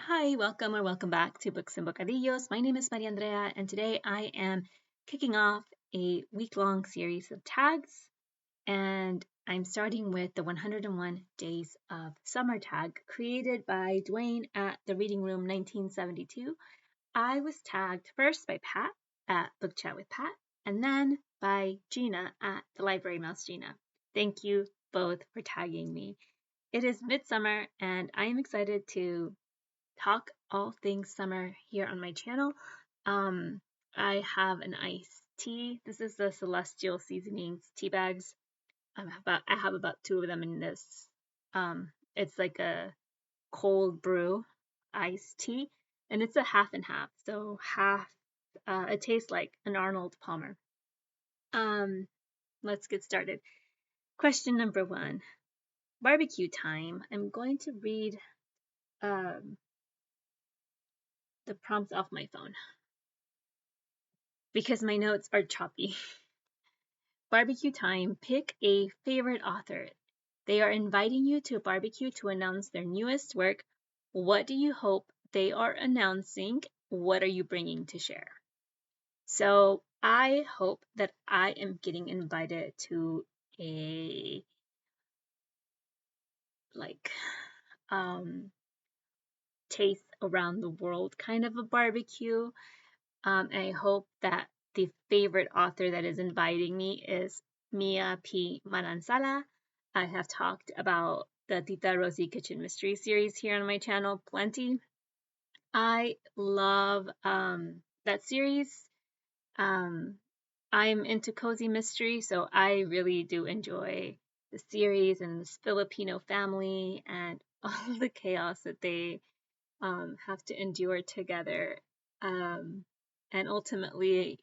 Hi, welcome or welcome back to Books and Bocadillos. My name is Maria Andrea, and today I am kicking off a week-long series of tags, and I'm starting with the 101 Days of Summer tag created by Duane at the Reading Room 1972. I was tagged first by Pat at Book Chat with Pat, and then by Gina at the Library Mouse Gina. Thank you both for tagging me. It is midsummer, and I am excited to talk all things summer here on my channel. Um, I have an iced tea. This is the Celestial Seasonings tea bags. I have about two of them in this. It's like a cold brew iced tea, and it's a half and half. So half, it tastes like an Arnold Palmer. Um, let's get started. Question number one, barbecue time. I'm going to read um, the prompts off my phone because my notes are choppy. Barbecue time. Pick a favorite author. They are inviting you to a barbecue to announce their newest work. What do you hope they are announcing? What are you bringing to share? So I hope that I am getting invited to a like taste around the world kind of a barbecue. I hope that the favorite author that is inviting me is Mia P. Manansala. I have talked about the Tita Rosie Kitchen Mystery series here on my channel plenty. I love that series. Um, I'm into cozy mystery, so I really do enjoy the series and this Filipino family and all the chaos that they have to endure together. Um, and ultimately,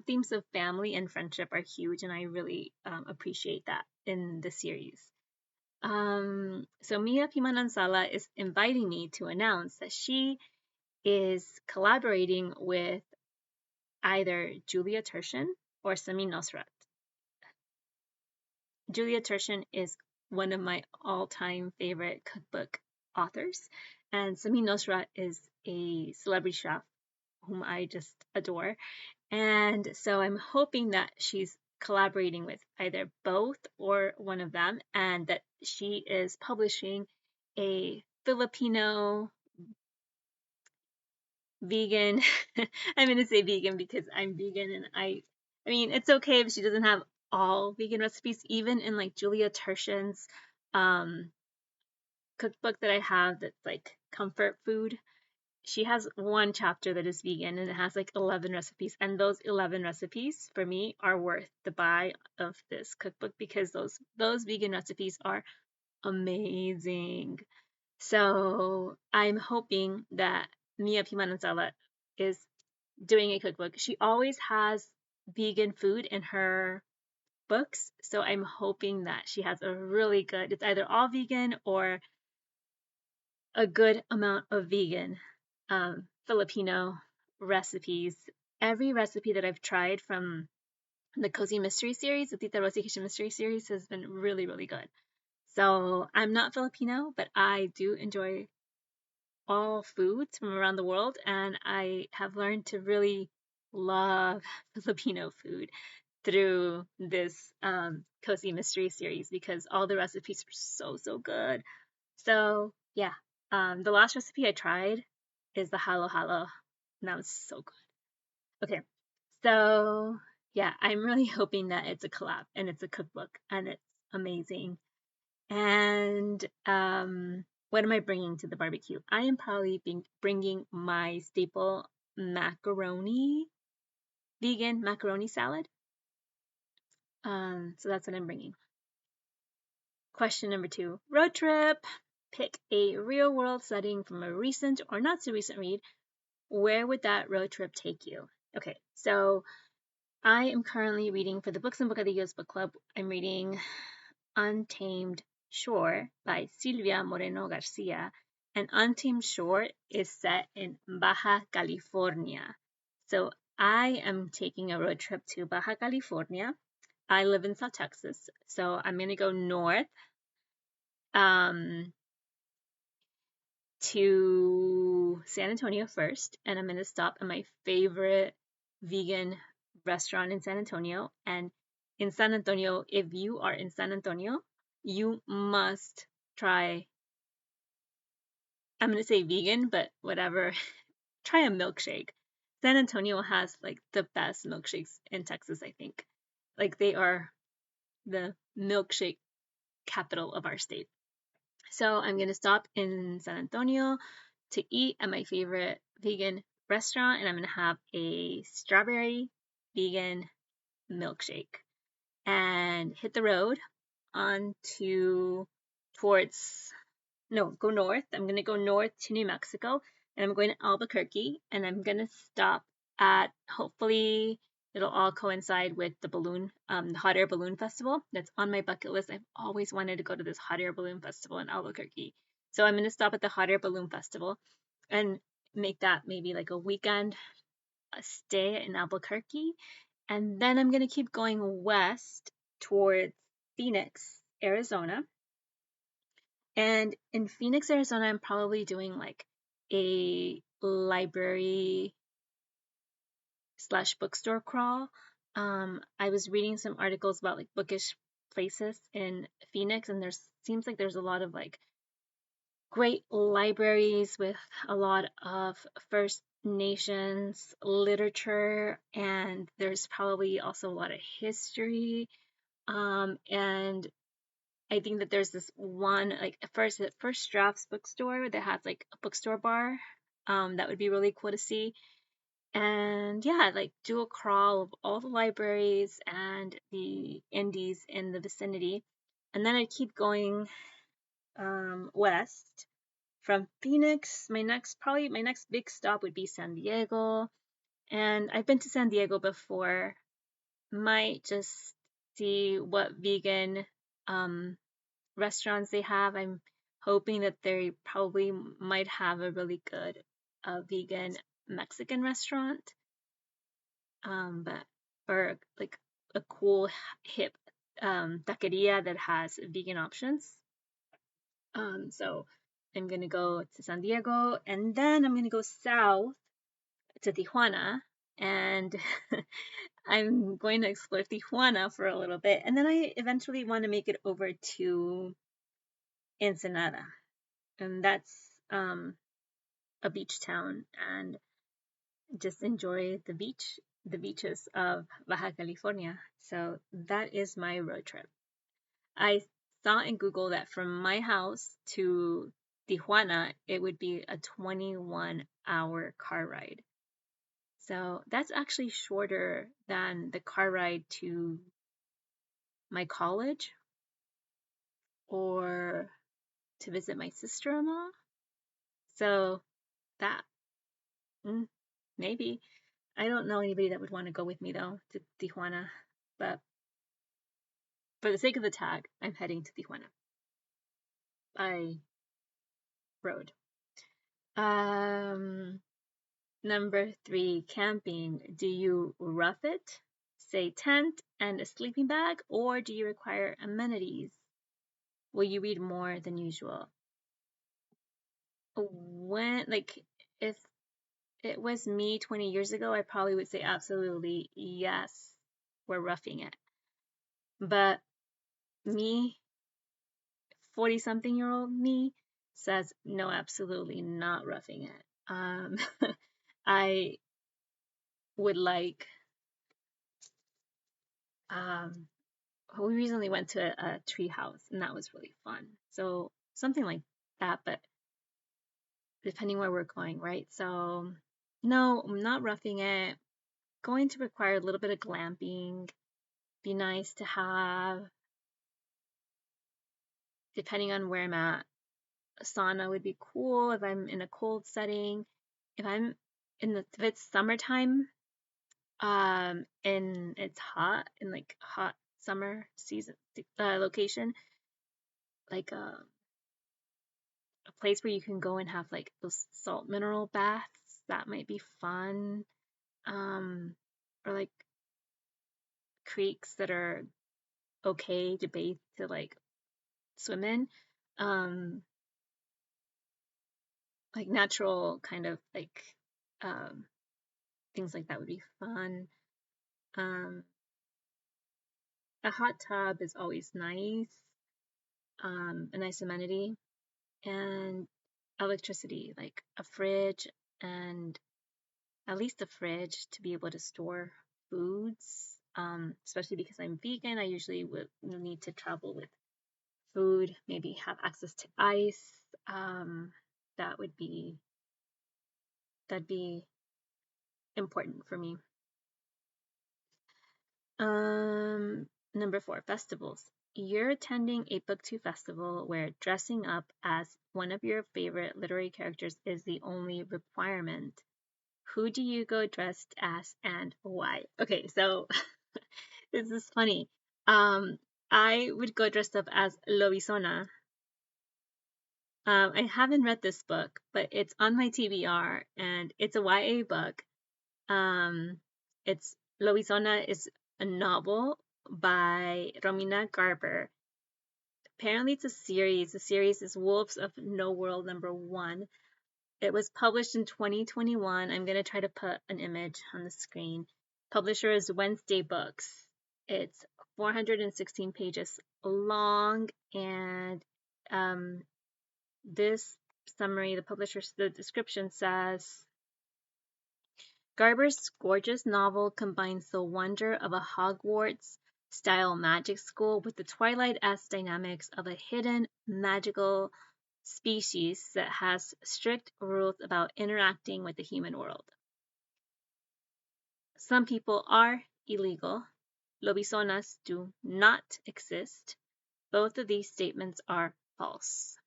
themes of family and friendship are huge, and I really appreciate that in the series. So Mia Pimanansala is inviting me to announce that she is collaborating with either Julia Turshen or Sami Nosrat. Julia Turshen is one of my all-time favorite cookbook authors, and Sami Nosrat is a celebrity chef whom I just adore. And so I'm hoping that she's collaborating with either both or one of them, and that she is publishing a Filipino vegan. I'm going to say vegan because I'm vegan, and I mean, it's okay if she doesn't have all vegan recipes, even in like Julia Turshen's um, cookbook that I have that's like comfort food. She has one chapter that is vegan and it has like 11 recipes, and those 11 recipes for me are worth the buy of this cookbook because those vegan recipes are amazing. So I'm hoping that Mia Pimananzala is doing a cookbook. She always has vegan food in her books, so I'm hoping that she has a really good, it's either all vegan or a good amount of vegan Filipino recipes. Every recipe that I've tried from the Cozy Mystery series, the Tita Rosie Kitchen Mystery series, has been really, really good. So I'm not Filipino, but I do enjoy all foods from around the world, and I have learned to really love Filipino food through this Cozy Mystery series because all the recipes are so, so good. So yeah, the last recipe I tried is the halo halo, and that was so good. Okay, so yeah, I'm really hoping that it's a collab and it's a cookbook and it's amazing. And what am I bringing to the barbecue? I am probably bringing my staple macaroni, vegan macaroni salad. So that's what I'm bringing. Question number 2, road trip. Pick a real world setting from a recent or not so recent read. Where would that road trip take you? Okay, so I am currently reading for the Books and Bocadillos book club. I'm reading Untamed Shore by Silvia Moreno Garcia. And Untamed Shore is set in Baja California. So I am taking a road trip to Baja California. I live in South Texas, so I'm going to go north to San Antonio first, and I'm gonna stop at my favorite vegan restaurant in San Antonio. And in San Antonio, if you are in San Antonio, you must try, I'm gonna say vegan, but whatever, try a milkshake. San Antonio has like the best milkshakes in Texas, I think. Like they are the milkshake capital of our state. So I'm gonna stop in San Antonio to eat at my favorite vegan restaurant, and I'm gonna have a strawberry vegan milkshake and hit the road on to towards, no, go north. I'm going to go north to New Mexico, and I'm going to Albuquerque, and I'm going to stop at, hopefully it'll all coincide with the hot air balloon festival that's on my bucket list. I've always wanted to go to this hot air balloon festival in Albuquerque. So I'm going to stop at the hot air balloon festival and make that maybe like a weekend stay in Albuquerque. And then I'm going to keep going west towards Phoenix, Arizona. And in Phoenix, Arizona, I'm probably doing like a library slash bookstore crawl. I was reading some articles about like bookish places in Phoenix, and there's seems like there's a lot of like great libraries with a lot of First Nations literature, and there's probably also a lot of history. And I think that there's this one like first drafts bookstore that has like a bookstore bar. That would be really cool to see. And yeah, like do a crawl of all the libraries and the indies in the vicinity. And then I keep going west from Phoenix. My next big stop would be San Diego. And I've been to San Diego before. Might just see what vegan restaurants they have. I'm hoping that they probably might have a really good vegan Mexican restaurant, but or like a cool hip taqueria that has vegan options. So I'm gonna go to San Diego, and then I'm gonna go south to Tijuana, and I'm going to explore Tijuana for a little bit, and then I eventually want to make it over to Ensenada, and that's a beach town, and just enjoy the beaches of Baja California. So that is my road trip. I saw in Google that from my house to Tijuana, it would be a 21-hour car ride. So that's actually shorter than the car ride to my college or to visit my sister-in-law. So that, maybe. I don't know anybody that would want to go with me though to Tijuana, but for the sake of the tag, I'm heading to Tijuana by road. Number 3, camping. Do you rough it, say tent and a sleeping bag, or do you require amenities? Will you read more than usual? When, like, if it was me 20 years ago, I probably would say absolutely yes, we're roughing it. But me, 40 something year old me, says no, absolutely not roughing it. I would like, we recently went to a tree house and that was really fun. So something like that, but depending where we're going, right? So no, I'm not roughing it. Going to require a little bit of glamping. Be nice to have, depending on where I'm at. A sauna would be cool if I'm in a cold setting. If I'm if it's summertime, and it's hot in like hot summer season location, like a place where you can go and have like those salt mineral baths, that might be fun. Or like creeks that are okay to bathe, to like swim in. Um, like natural kind of like um, things like that would be fun. Um, a hot tub is always nice. A nice amenity, and electricity, like a fridge, and at least a fridge to be able to store foods. Especially because I'm vegan, I usually would need to travel with food, maybe have access to ice. That would be that'd be important for me. Number 4, festivals. You're attending a booktube festival where dressing up as one of your favorite literary characters is the only requirement. Who do you go dressed as and why? Okay, so this is funny. Um, I would go dressed up as Lobisona. I haven't read this book, but it's on my TBR and it's a YA book. Um, it's Lobisona is a novel by Romina Garber. Apparently, it's a series. The series is Wolves of No World #1. It was published in 2021. I'm going to try to put an image on the screen. Publisher is Wednesday Books. It's 416 pages long, and this summary, the description says Garber's gorgeous novel combines the wonder of a Hogwarts-style magic school with the Twilight-esque dynamics of a hidden magical species that has strict rules about interacting with the human world. Some people are illegal. Lobisonas do not exist. Both of these statements are false.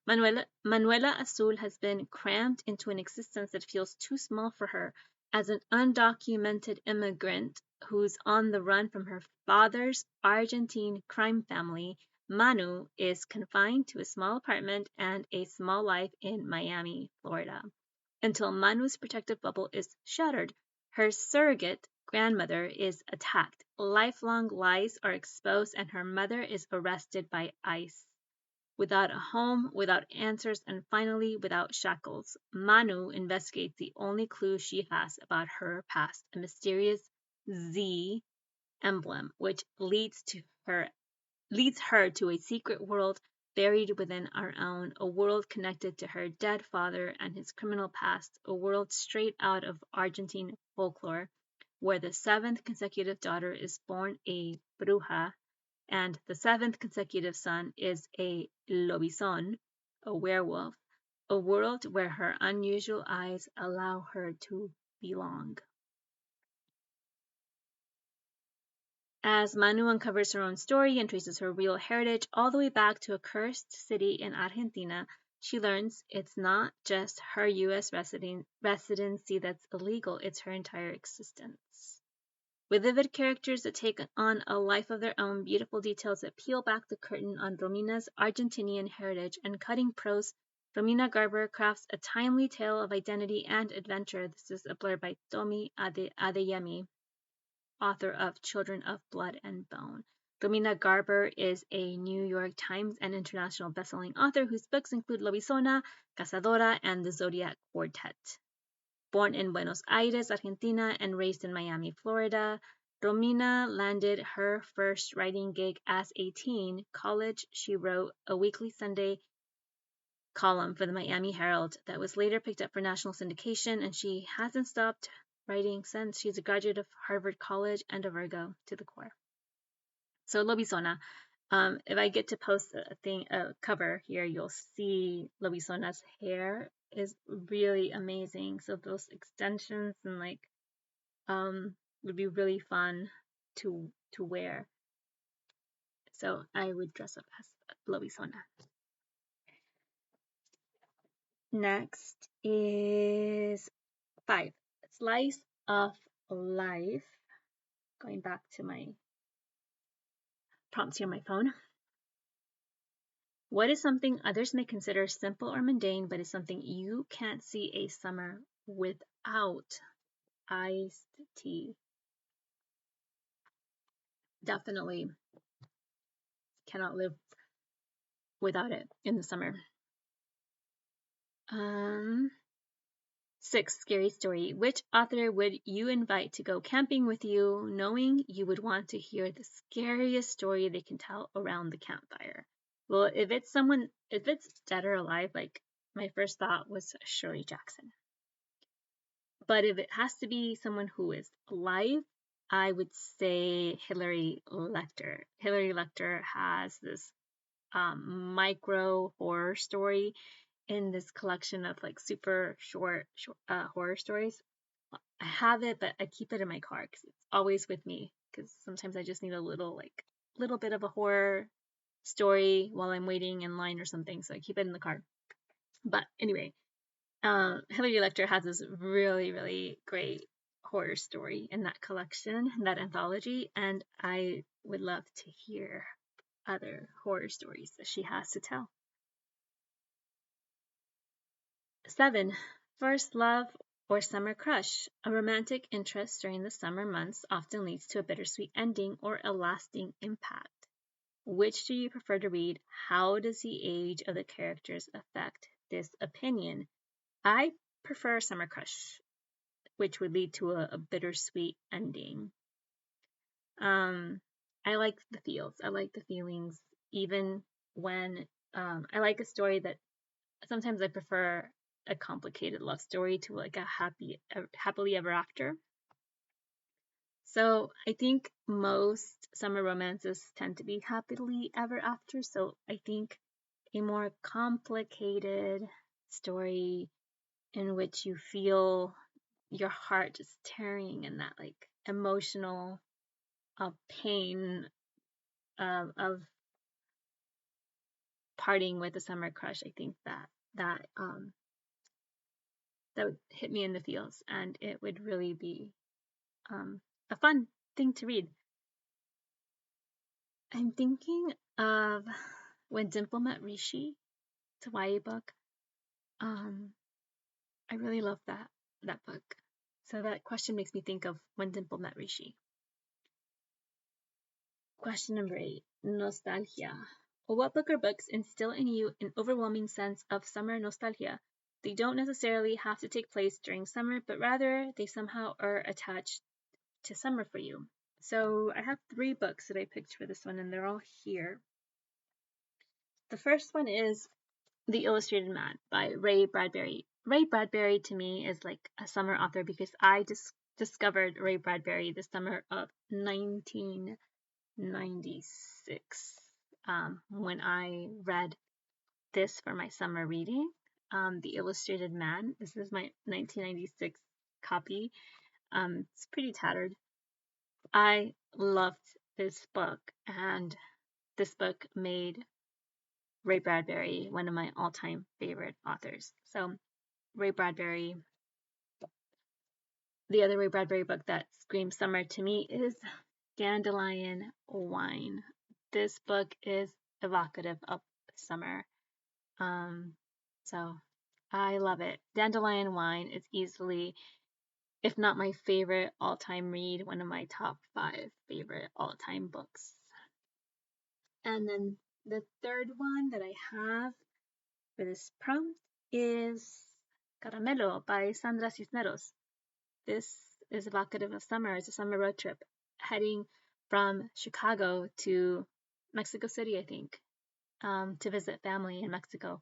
Manuela Azul has been crammed into an existence that feels too small for her. As an undocumented immigrant who's on the run from her father's Argentine crime family, Manu is confined to a small apartment and a small life in Miami, Florida, until Manu's protective bubble is shattered. Her surrogate grandmother is attacked, lifelong lies are exposed, and her mother is arrested by ICE. Without a home, without answers, and finally without shackles, Manu investigates the only clue she has about her past, a mysterious Z emblem, which leads her to a secret world buried within our own, a world connected to her dead father and his criminal past, a world straight out of Argentine folklore, where the 7th consecutive daughter is born a bruja and the 7th consecutive son is a lobizón, a werewolf, a world where her unusual eyes allow her to belong. As Manu uncovers her own story and traces her real heritage all the way back to a cursed city in Argentina, she learns it's not just her U.S. residency that's illegal, it's her entire existence. With vivid characters that take on a life of their own, beautiful details that peel back the curtain on Romina's Argentinian heritage, and cutting prose, Romina Garber crafts a timely tale of identity and adventure. This is a blurb by Tomi Adeyemi, author of Children of Blood and Bone. Romina Garber is a New York Times and international bestselling author whose books include Lobizona, Cazadora, and the Zodiac Quartet. Born in Buenos Aires, Argentina, and raised in Miami, Florida, Romina landed her first writing gig as a teen. College, she wrote a weekly Sunday column for the Miami Herald that was later picked up for national syndication, and she hasn't stopped writing since. She's a graduate of Harvard College and a Virgo to the core. So Lobizona. If I get to post a cover here, you'll see Lobizona's hair is really amazing. So those extensions and like would be really fun to wear. So I would dress up as Lobizona. Next is 5. Slice of life. Going back to my prompts here on my phone. What is something others may consider simple or mundane, but is something you can't see a summer without? Iced tea. Definitely cannot live without it in the summer. Um, 6, scary story. Which author would you invite to go camping with you, knowing you would want to hear the scariest story they can tell around the campfire? Well, if it's dead or alive, like my first thought was Shirley Jackson. But if it has to be someone who is alive, I would say Hilary Lecter. Hilary Lecter has this micro horror story in this collection of like super short horror stories. I have it, but I keep it in my car because it's always with me. Because sometimes I just need a little bit of a horror story while I'm waiting in line or something. So I keep it in the car. But anyway, Hilary Lecter has this really, really great horror story in that collection, that anthology, and I would love to hear other horror stories that she has to tell. 7. First love or summer crush. A romantic interest during the summer months often leads to a bittersweet ending or a lasting impact. Which do you prefer to read? How does the age of the characters affect this opinion? I prefer Summer Crush, which would lead to a bittersweet ending. I like the feels. I like the feelings, even when I like a story that sometimes I prefer a complicated love story to like a happily ever after. So I think most summer romances tend to be happily ever after. So I think a more complicated story in which you feel your heart just tearing and that like emotional pain of parting with a summer crush. I think that would hit me in the feels, and it would really be a fun thing to read. I'm thinking of When Dimple Met Rishi. It's a YA book. I really love that book. So that question makes me think of When Dimple Met Rishi. Question number 8. Nostalgia. What book or books instill in you an overwhelming sense of summer nostalgia? They don't necessarily have to take place during summer, but rather they somehow are attached to summer for you. So I have 3 books that I picked for this one, and they're all here. The first one is The Illustrated Man by Ray Bradbury. Ray Bradbury to me is like a summer author because I just discovered Ray Bradbury the summer of 1996 when I read this for my summer reading, The Illustrated Man. This is my 1996 copy. It's pretty tattered. I loved this book, and this book made Ray Bradbury one of my all-time favorite authors. So Ray Bradbury, the other Ray Bradbury book that screams summer to me is Dandelion Wine. This book is evocative of summer. So I love it. Dandelion Wine is easily, if not my favorite all-time read, one of my top 5 favorite all-time books. And then the third one that I have for this prompt is Caramelo by Sandra Cisneros. This is evocative of summer. It's a summer road trip heading from Chicago to Mexico City, I think, to visit family in Mexico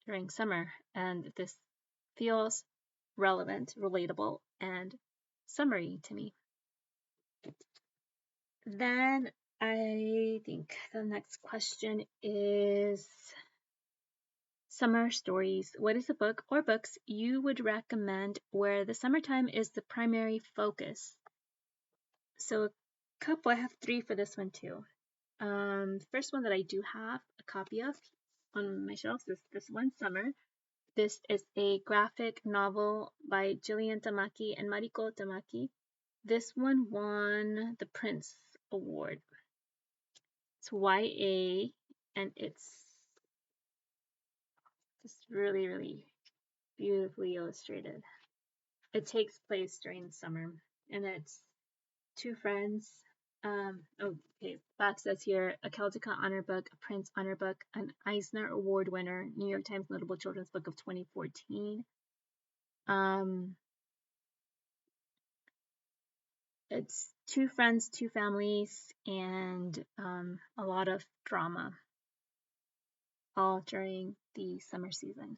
during summer. And this feels relevant, relatable, and summery to me. Then I think the next question is summer stories. What is a book or books you would recommend where the summertime is the primary focus? So a couple, I have 3 for this one too. The first one that I do have a copy of on my shelves is this one, Summer. This is a graphic novel by Jillian Tamaki and Mariko Tamaki. This one won the Prince Award. It's YA, and it's just really, really beautifully illustrated. It takes place during the summer, and it's 2 friends Okay, Back says here a Caldecott Honor Book, a Prince Honor Book, an Eisner Award winner, New York Times Notable Children's Book of 2014. It's two friends, two families, and a lot of drama, all during the summer season.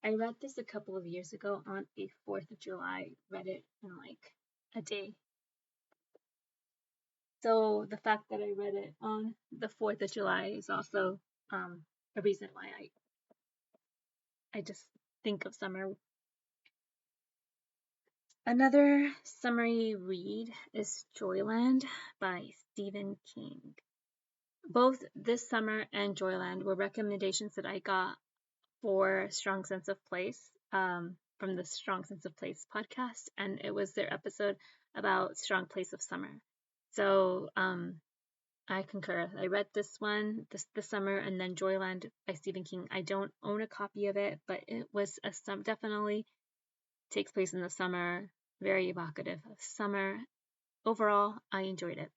I read this a couple of years ago on a 4th of July. Read it in like a day. So the fact that I read it on the 4th of July is also a reason why I just think of summer. Another summery read is Joyland by Stephen King. Both This Summer and Joyland were recommendations that I got for Strong Sense of Place from the Strong Sense of Place podcast, and it was their episode about Strong Place of Summer. So I concur. I read this one this summer, and then Joyland by Stephen King. I don't own a copy of it, but it was definitely takes place in the summer, very evocative of summer. Overall, I enjoyed it.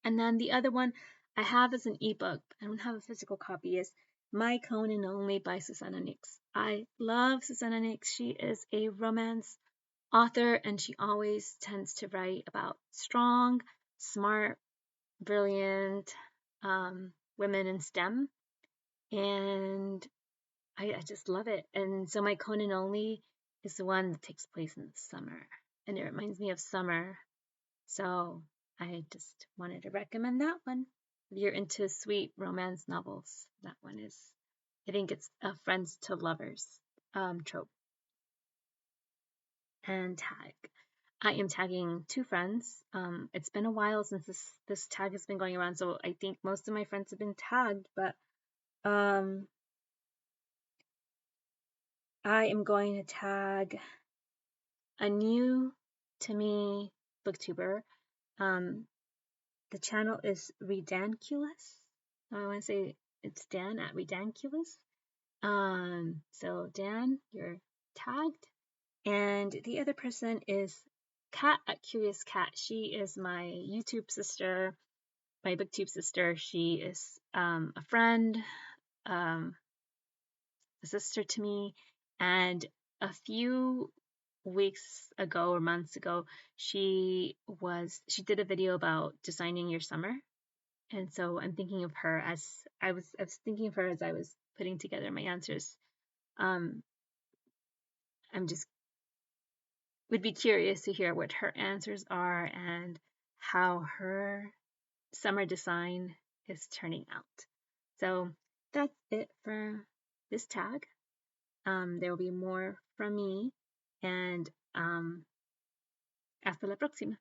And then the other one I have as an ebook, I don't have a physical copy, is My Conan Only by Susanna Nix. I love Susanna Nix. She is a romance author, and she always tends to write about strong, smart, brilliant women in STEM. And I just love it. And so My Conan Only is the one that takes place in the summer. And it reminds me of summer. So I just wanted to recommend that one. If you're into sweet romance novels, that one is, I think it's a friends to lovers trope. And tag. I am tagging two friends. It's been a while since this tag has been going around, so I think most of my friends have been tagged, but I am going to tag a new to me booktuber. The channel is Redanculous. I want to say it's Dan at Redanculous. So Dan, you're tagged. And the other person is Kat at Curious Cat. She is my YouTube sister, my Booktube sister. She is a friend, a sister to me. And a few weeks ago or months ago, she did a video about designing your summer. And so I'm thinking of her as I was thinking of her as I was putting together my answers. I'm just would be curious to hear what her answers are and how her summer design is turning out. So that's it for this tag. There will be more from me, and hasta la próxima.